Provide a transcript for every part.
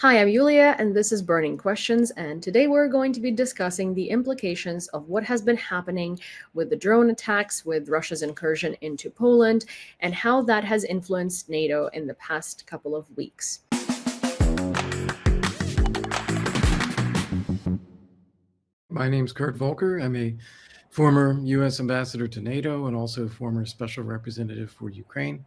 Hi, I'm Yulia, and this is Burning Questions. And today we're going to be discussing the implications of what has been happening with the drone attacks, with Russia's incursion into Poland, and how that has influenced NATO in the past couple of weeks. My name's Kurt Volker. I'm a former U.S. ambassador to NATO and also former special representative for Ukraine.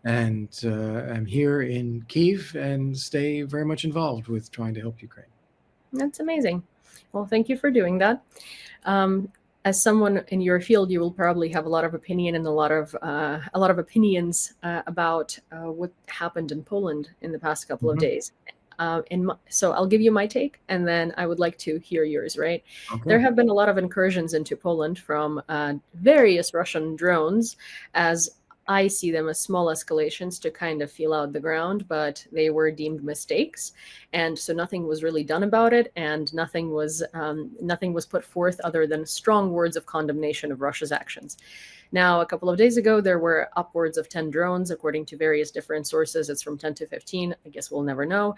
And I'm here in Kyiv and stay very much involved with trying to help Ukraine. That's amazing. Well, thank you for doing that. As someone in your field, you will probably have a lot of opinion and a lot of opinions about what happened in Poland in the past couple of days. So I'll give you my take, and then I would like to hear yours. Right? Okay. There have been a lot of incursions into Poland from various Russian drones, as I see them as small escalations to kind of feel out the ground, but they were deemed mistakes, and so nothing was really done about it, and nothing was put forth other than strong words of condemnation of Russia's actions. Now, a couple of days ago, there were upwards of 10 drones, according to various different sources. It's from 10 to 15. I guess we'll never know.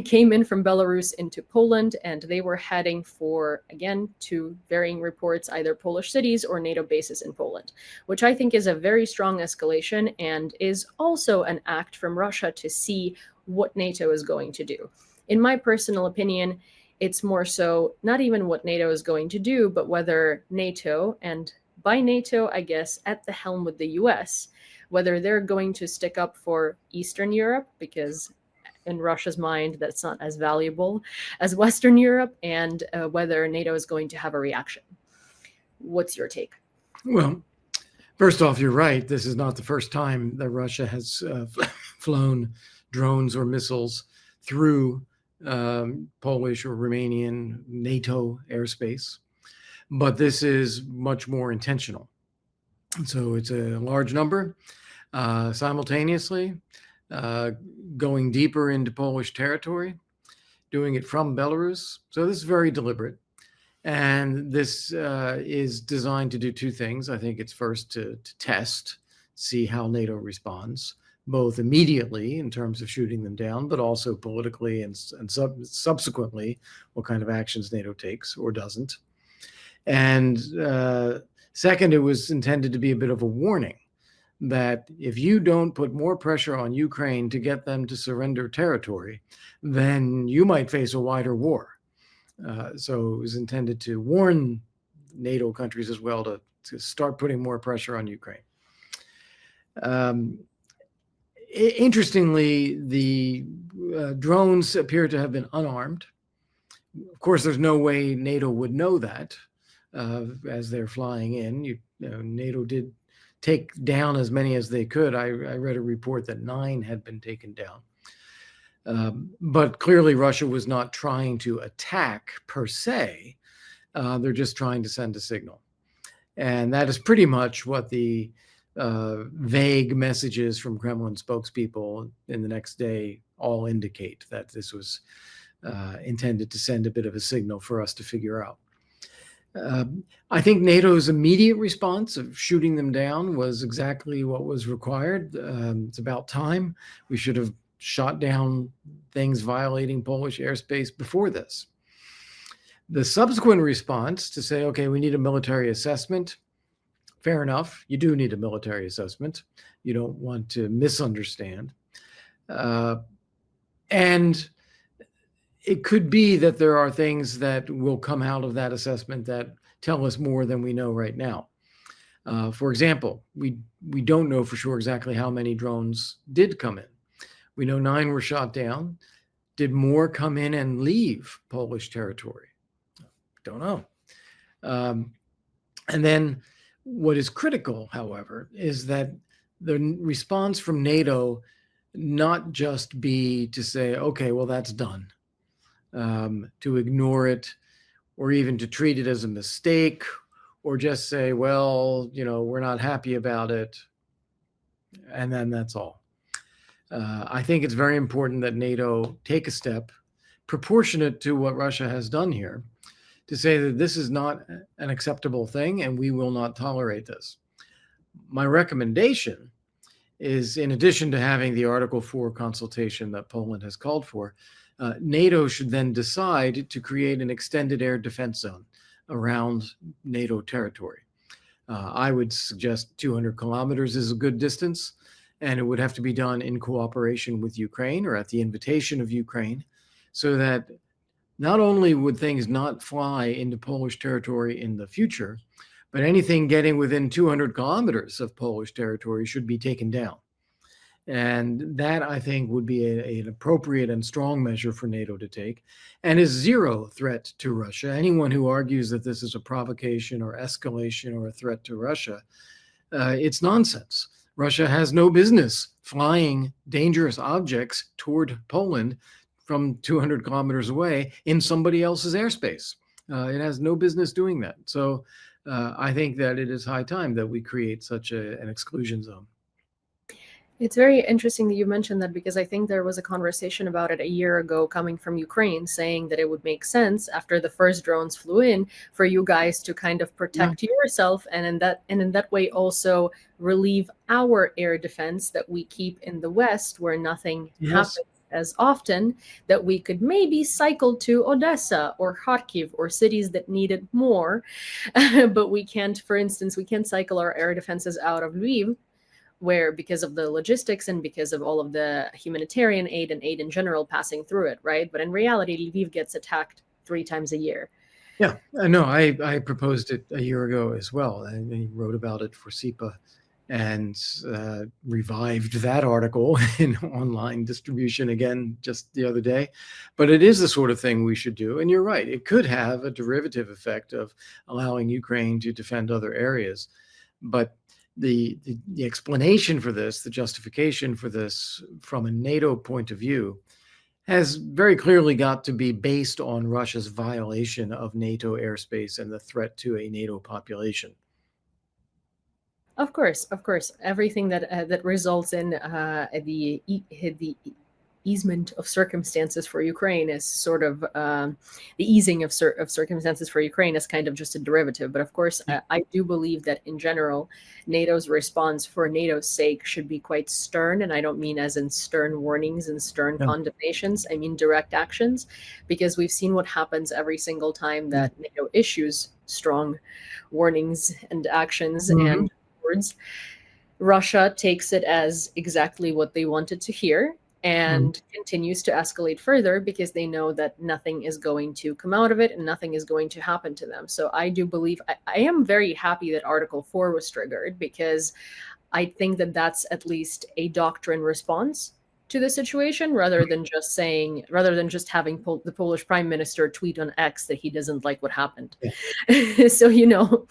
Came in from Belarus into Poland, and they were heading for, again, to varying reports, either Polish cities or NATO bases in Poland, which I think is a very strong escalation and is also an act from Russia to see what NATO is going to do. In my personal opinion, it's more so not even what NATO is going to do, but whether NATO, and by NATO, I guess, at the helm with the US, whether they're going to stick up for Eastern Europe, because in Russia's mind, that's not as valuable as Western Europe, and whether NATO is going to have a reaction. What's your take? Well, first off, you're right. This is not the first time that Russia has flown drones or missiles through Polish or Romanian NATO airspace. But this is much more intentional. So it's a large number simultaneously, going deeper into Polish territory, doing it from Belarus. So this is very deliberate. And this is designed to do two things. I think it's first to test, see how NATO responds, both immediately in terms of shooting them down, but also politically and subsequently what kind of actions NATO takes or doesn't. And second, it was intended to be a bit of a warning that if you don't put more pressure on Ukraine to get them to surrender territory, then you might face a wider war. So it was intended to warn NATO countries as well to start putting more pressure on Ukraine. Interestingly, the drones appear to have been unarmed. Of course, there's no way NATO would know that. As they're flying in, NATO did take down as many as they could. I read a report that 9 had been taken down. But clearly Russia was not trying to attack per se. They're just trying to send a signal. And that is pretty much what the vague messages from Kremlin spokespeople in the next day all indicate, that this was intended to send a bit of a signal for us to figure out. I think NATO's immediate response of shooting them down was exactly what was required. It's about time. We should have shot down things violating Polish airspace before this. The subsequent response to say, okay, we need a military assessment. Fair enough. You do need a military assessment. You don't want to misunderstand. And it could be that there are things that will come out of that assessment that tell us more than we know right now. For example, we don't know for sure exactly how many drones did come in. We know 9 were shot down. Did more come in and leave Polish territory? Don't know. And then what is critical, however, is that the response from NATO not just be to say, okay, well, that's done. To ignore it, or even to treat it as a mistake, or just say, well, we're not happy about it, and then that's all. I think it's very important that NATO take a step proportionate to what Russia has done here to say that this is not an acceptable thing and we will not tolerate this. My recommendation is, in addition to having the Article 4 consultation that Poland has called for, NATO should then decide to create an extended air defense zone around NATO territory. I would suggest 200 kilometers is a good distance, and it would have to be done in cooperation with Ukraine or at the invitation of Ukraine, so that not only would things not fly into Polish territory in the future, but anything getting within 200 kilometers of Polish territory should be taken down. And that, I think, would be an appropriate and strong measure for NATO to take, and is zero threat to Russia. Anyone who argues that this is a provocation or escalation or a threat to Russia, it's nonsense. Russia has no business flying dangerous objects toward Poland from 200 kilometers away in somebody else's airspace. It has no business doing that. So I think that it is high time that we create such an exclusion zone. It's very interesting that you mentioned that, because I think there was a conversation about it a year ago coming from Ukraine, saying that it would make sense after the first drones flew in for you guys to kind of protect yourself, and in that way also relieve our air defense that we keep in the West, where nothing happens as often, that we could maybe cycle to Odessa or Kharkiv or cities that need it more. But we can't, for instance, we can't cycle our air defenses out of Lviv, where, because of the logistics and because of all of the humanitarian aid and aid in general passing through it, right? But in reality, Lviv gets attacked 3 times a year. Yeah, no, I proposed it a year ago as well. I wrote about it for SIPA and revived that article in online distribution again just the other day. But it is the sort of thing we should do. And you're right, it could have a derivative effect of allowing Ukraine to defend other areas. But the explanation for this, the justification for this from a NATO point of view, has very clearly got to be based on Russia's violation of NATO airspace and the threat to a NATO population. Of course, everything that results in the easement of circumstances for Ukraine is sort of the easing of circumstances for Ukraine is kind of just a derivative. But of course, I do believe that in general, NATO's response for NATO's sake should be quite stern. And I don't mean as in stern warnings and stern condemnations. I mean direct actions, because we've seen what happens every single time that NATO issues strong warnings and actions and words. Russia takes it as exactly what they wanted to hear, and continues to escalate further, because they know that nothing is going to come out of it and nothing is going to happen to them. So I do believe, I am very happy that Article 4 was triggered, because I think that that's at least a doctrine response to the situation, rather than just having the Polish prime minister tweet on X that he doesn't like what happened. So,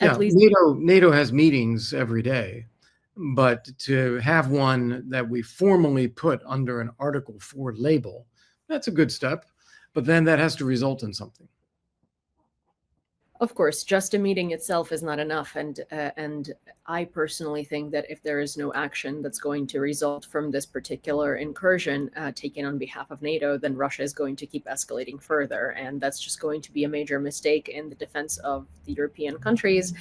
at least NATO has meetings every day. But to have one that we formally put under an Article 4 label, that's a good step. But then that has to result in something. Of course, just a meeting itself is not enough. And I personally think that if there is no action that's going to result from this particular incursion taken on behalf of NATO, then Russia is going to keep escalating further. And that's just going to be a major mistake in the defense of the European countries.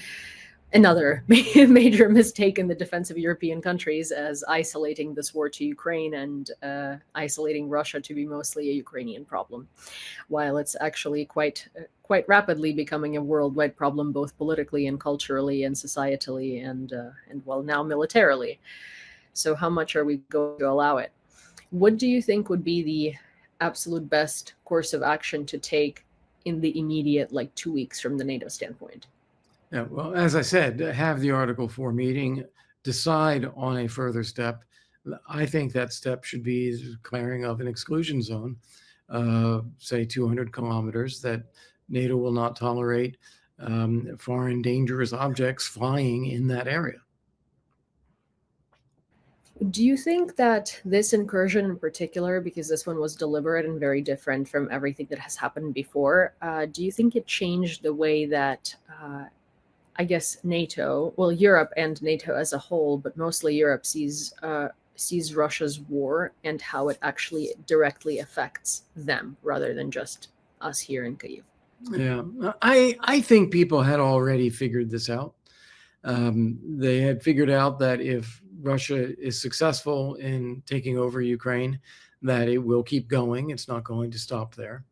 Another major mistake in the defense of European countries, as isolating this war to Ukraine and isolating Russia to be mostly a Ukrainian problem, while it's actually quite rapidly becoming a worldwide problem, both politically and culturally and societally and well, now militarily. So how much are we going to allow it? What do you think would be the absolute best course of action to take in the immediate, 2 weeks from the NATO standpoint? Yeah, well, as I said, have the Article 4 meeting, decide on a further step. I think that step should be declaring of an exclusion zone, say 200 kilometers, that NATO will not tolerate foreign dangerous objects flying in that area. Do you think that this incursion in particular, because this one was deliberate and very different from everything that has happened before, do you think it changed the way that I guess NATO, well, Europe and NATO as a whole, but mostly Europe sees Russia's war and how it actually directly affects them, rather than just us here in Kyiv? Yeah, I think people had already figured this out. They had figured out that if Russia is successful in taking over Ukraine, that it will keep going. It's not going to stop there.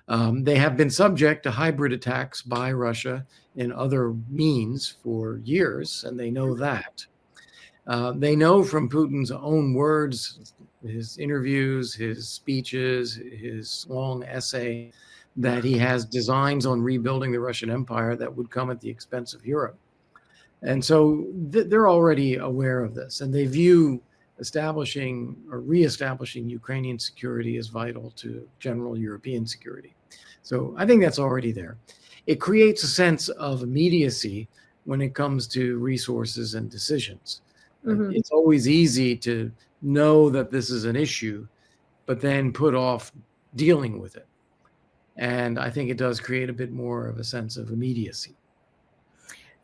They have been subject to hybrid attacks by Russia in other means for years, and they know that. They know from Putin's own words, his interviews, his speeches, his long essay, that he has designs on rebuilding the Russian Empire that would come at the expense of Europe. And so they're already aware of this, and they view establishing or reestablishing Ukrainian security as vital to general European security. So I think that's already there. It creates a sense of immediacy when it comes to resources and decisions. Mhm. It's always easy to know that this is an issue, but then put off dealing with it. And I think it does create a bit more of a sense of immediacy.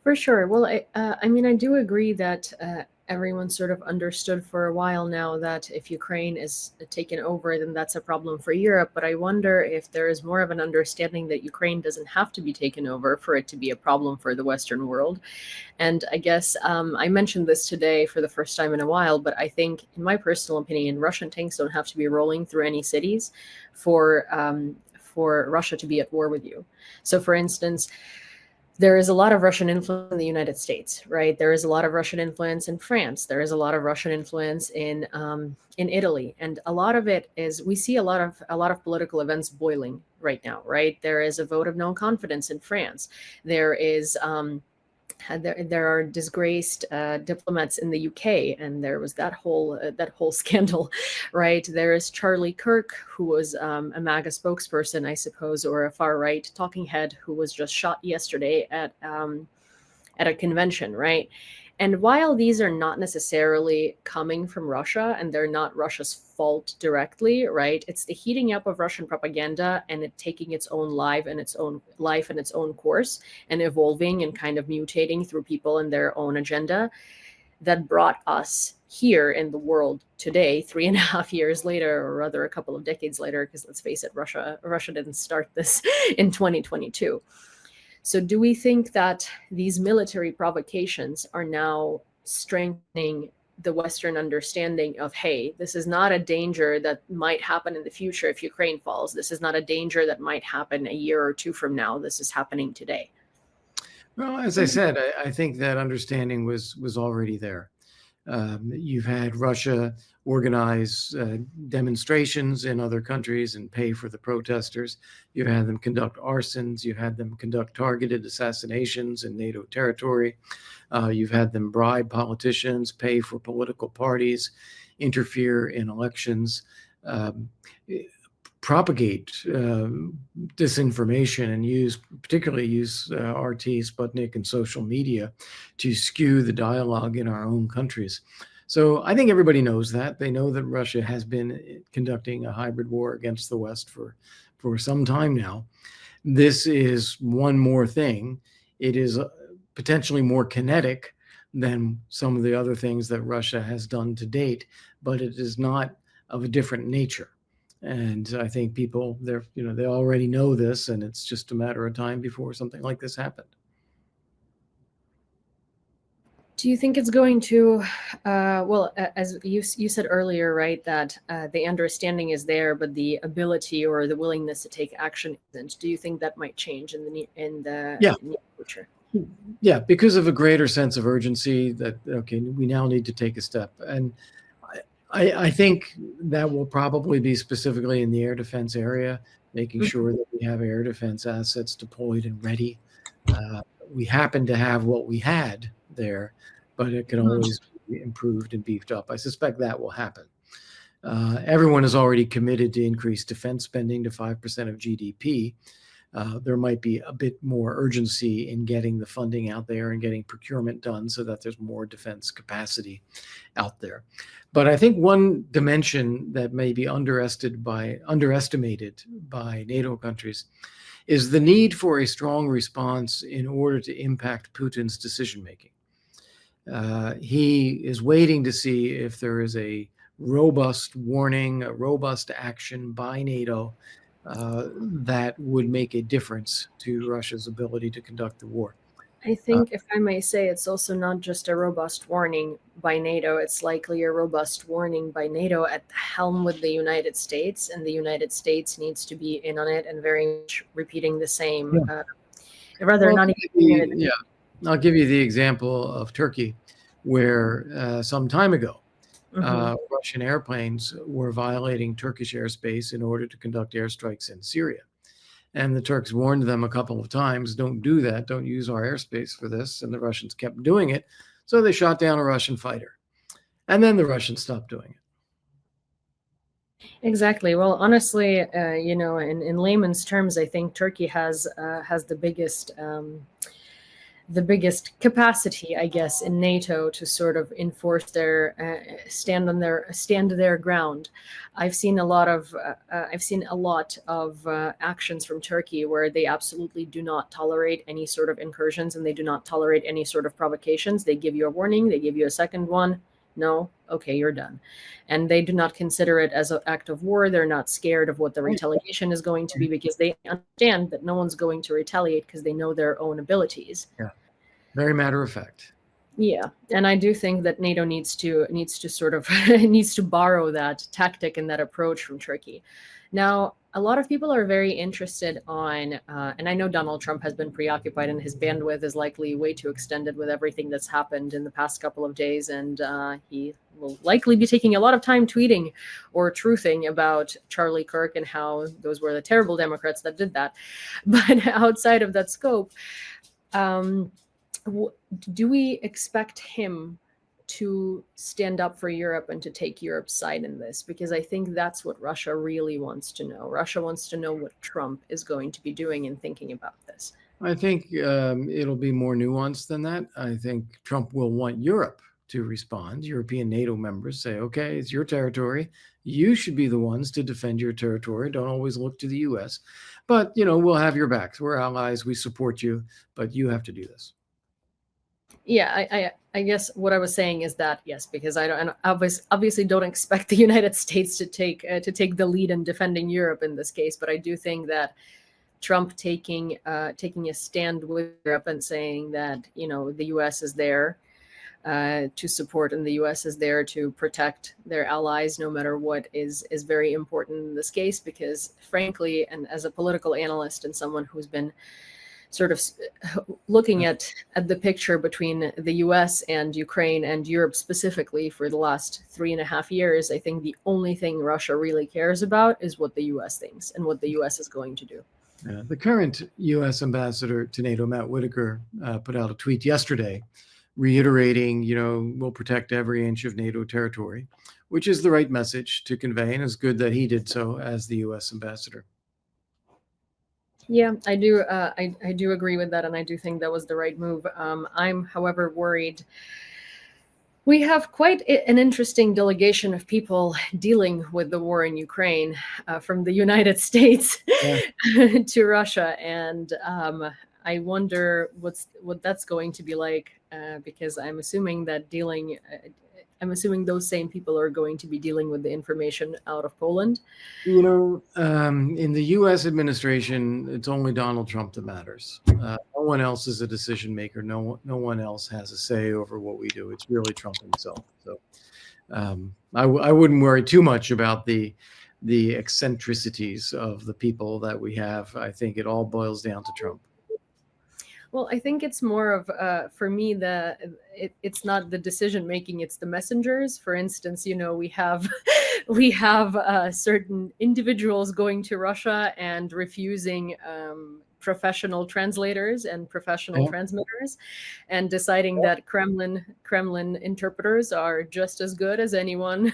For sure. Well, I mean, I do agree that everyone sort of understood for a while now that if Ukraine is taken over, then that's a problem for Europe. But I wonder if there is more of an understanding that Ukraine doesn't have to be taken over for it to be a problem for the Western world. And I guess I mentioned this today for the first time in a while, but I think, in my personal opinion, Russian tanks don't have to be rolling through any cities for Russia to be at war with you. So, for instance, there is a lot of Russian influence in the United States, right? There is a lot of Russian influence in France. There is a lot of Russian influence in Italy, and a lot of it is, we see a lot of political events boiling right now, right? There is a vote of no confidence in France. There is there are disgraced diplomats in the UK, and there was that whole scandal, right? There is Charlie Kirk, who was a MAGA spokesperson, I suppose, or a far right talking head, who was just shot yesterday at a convention, right? And while these are not necessarily coming from Russia and they're not Russia's fault directly, right? It's the heating up of Russian propaganda and it taking its own life and its own course and evolving and kind of mutating through people and their own agenda that brought us here in the world today, 3.5 years later, or rather a couple of decades later, because let's face it, Russia didn't start this in 2022. So do we think that these military provocations are now strengthening the Western understanding of, hey, this is not a danger that might happen in the future if Ukraine falls. This is not a danger that might happen a year or two from now. This is happening today. Well, as I said, I think that understanding was already there. You've had Russia organize demonstrations in other countries and pay for the protesters. You've had them conduct arsons. You've had them conduct targeted assassinations in NATO territory. You've had them bribe politicians, pay for political parties, interfere in elections, propagate disinformation, and particularly use RT, Sputnik, and social media to skew the dialogue in our own countries. So I think everybody knows that. They know that Russia has been conducting a hybrid war against the West for some time now. This is one more thing. It is potentially more kinetic than some of the other things that Russia has done to date, but it is not of a different nature. And I think people, they already know this, and it's just a matter of time before something like this happened. Do you think it's going to, well, as you said earlier, right, that the understanding is there, but the ability or the willingness to take action isn't? Do you think that might change in the Yeah. near future? Yeah, because of a greater sense of urgency that, okay, we now need to take a step. And I think that will probably be specifically in the air defense area, making sure that we have air defense assets deployed and ready. We happen to have what we had there, but it can always be improved and beefed up. I suspect that will happen. Everyone is already committed to increase defense spending to 5% of GDP. There might be a bit more urgency in getting the funding out there and getting procurement done so that there's more defense capacity out there. But I think one dimension that may be underestimated by NATO countries is the need for a strong response in order to impact Putin's decision-making. He is waiting to see if there is a robust warning, a robust action by NATO that would make a difference to Russia's ability to conduct the war. I think, if I may say, it's also not just a robust warning by NATO, it's likely a robust warning by NATO at the helm with the United States, and the United States needs to be in on it and very much repeating the same, Yeah. rather Well, not even. yeah, I'll give you the example of Turkey, where some time ago, Mhm. Russian airplanes were violating Turkish airspace in order to conduct airstrikes in Syria. And the Turks warned them a couple of times, don't do that, don't use our airspace for this. And the Russians kept doing it. So they shot down a Russian fighter. And then the Russians stopped doing it. Exactly. Well, honestly, in layman's terms, I think Turkey has the biggest capacity, I guess, in NATO to sort of enforce their stand their ground. I've seen a lot of actions from Turkey where they absolutely do not tolerate any sort of incursions, and they do not tolerate any sort of provocations. They give you a warning, they give you a second one. No, okay, you're done. And they do not consider it as an act of war. They're not scared of what the retaliation is going to be, because they understand that no one's going to retaliate because they know their own abilities. Yeah. Very matter of fact. Yeah, and I do think that NATO needs to sort of needs to borrow that tactic and that approach from Turkey. Now, a lot of people are very interested on, and I know Donald Trump has been preoccupied, and his bandwidth is likely way too extended with everything that's happened in the past couple of days, and he will likely be taking a lot of time tweeting or truthing about Charlie Kirk and how those were the terrible Democrats that did that. But outside of that scope, um, do we expect him to stand up for Europe and to take Europe's side in this? Because I think that's what Russia really wants to know. Russia wants to know what Trump is going to be doing and thinking about this. I think it'll be more nuanced than that. I think Trump will want Europe to respond. European NATO members say, okay, it's your territory. You should be the ones to defend your territory. Don't always look to the US. But, we'll have your backs. We're allies. We support you, but you have to do this. Yeah, I guess what I was saying is that, yes, because I obviously don't expect the United States to take the lead in defending Europe in this case, but I do think that Trump taking a stand with Europe and saying that the U.S. is there to support, and the U.S. is there to protect their allies no matter what is very important in this case. Because frankly, and as a political analyst and someone who's been sort of looking at the picture between the US and Ukraine and Europe specifically for the last 3.5 years, I think the only thing Russia really cares about is what the US thinks and what the US is going to do. The current U.S. ambassador to NATO, Matt Whitaker, put out a tweet yesterday reiterating, we'll protect every inch of NATO territory, which is the right message to convey, and it's good that he did so as the U.S. ambassador. Yeah, I do. I do agree with that, and I do think that was the right move. I'm, however, worried. We have quite an interesting delegation of people dealing with the war in Ukraine, from the United States to Russia, and I wonder what that's going to be like, because I'm assuming that I'm assuming those same people are going to be dealing with the information out of Poland. In the U.S. administration, it's only Donald Trump that matters. No one else is a decision maker. No one else has a say over what we do. It's really Trump himself. So I wouldn't worry too much about the eccentricities of the people that we have. I think it all boils down to Trump. Well, I think it's more of, for me, it's not the decision making; it's the messengers. For instance, we have certain individuals going to Russia and refusing professional translators and professional transmitters, and deciding that Kremlin interpreters are just as good as anyone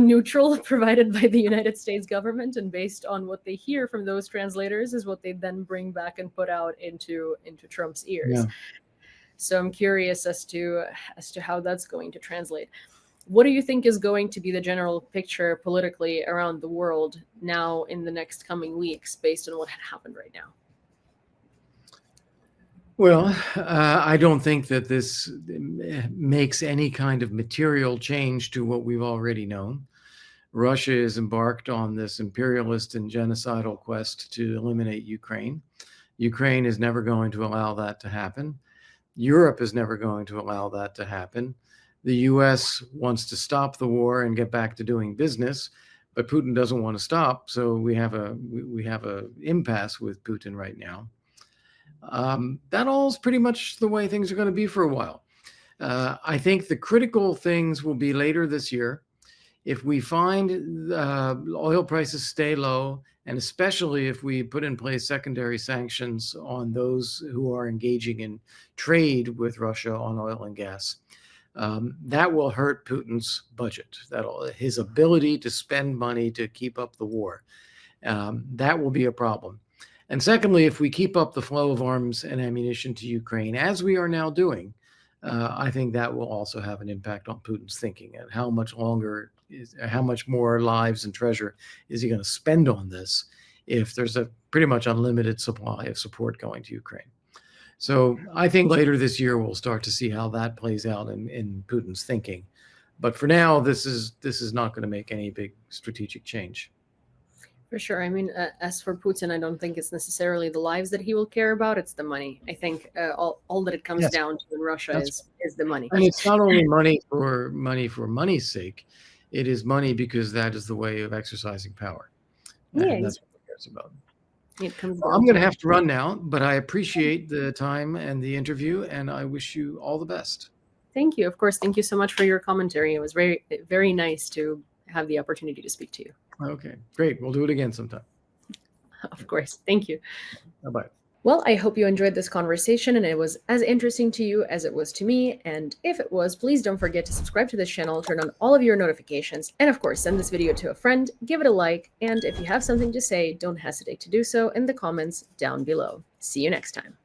neutral provided by the United States government, and based on what they hear from those translators is what they then bring back and put out into Trump's ears. Yeah. So I'm curious as to how that's going to translate. What do you think is going to be the general picture politically around the world now in the next coming weeks, based on what had happened right now? Well, I don't think that this makes any kind of material change to what we've already known. Russia is embarked on this imperialist and genocidal quest to eliminate Ukraine. Ukraine is never going to allow that to happen. Europe is never going to allow that to happen. The US wants to stop the war and get back to doing business, but Putin doesn't want to stop. So we have a impasse with Putin right now. That all is pretty much the way things are going to be for a while. I think the critical things will be later this year. If we find oil prices stay low, and especially if we put in place secondary sanctions on those who are engaging in trade with Russia on oil and gas, that will hurt Putin's budget. His ability to spend money to keep up the war. That will be a problem. And secondly, if we keep up the flow of arms and ammunition to Ukraine, as we are now doing, I think that will also have an impact on Putin's thinking and how much more lives and treasure is he going to spend on this if there's a pretty much unlimited supply of support going to Ukraine. So I think later this year we'll start to see how that plays out in Putin's thinking. But for now, this is not going to make any big strategic change. For sure. I mean, as for Putin, I don't think it's necessarily the lives that he will care about. It's the money. I think all that it comes down to in Russia is the money. And it's not only money for money's sake. It is money because that is the way of exercising power. And that's what he cares about. I'm going to have to run now, but I appreciate the time and the interview, and I wish you all the best. Thank you. Of course, thank you so much for your commentary. It was very, very nice to have the opportunity to speak to you. Okay, great. We'll do it again sometime. Of course. Thank you. Bye-bye. Well, I hope you enjoyed this conversation and it was as interesting to you as it was to me. And if it was, please don't forget to subscribe to this channel, turn on all of your notifications, and of course, send this video to a friend, give it a like, and if you have something to say, don't hesitate to do so in the comments down below. See you next time.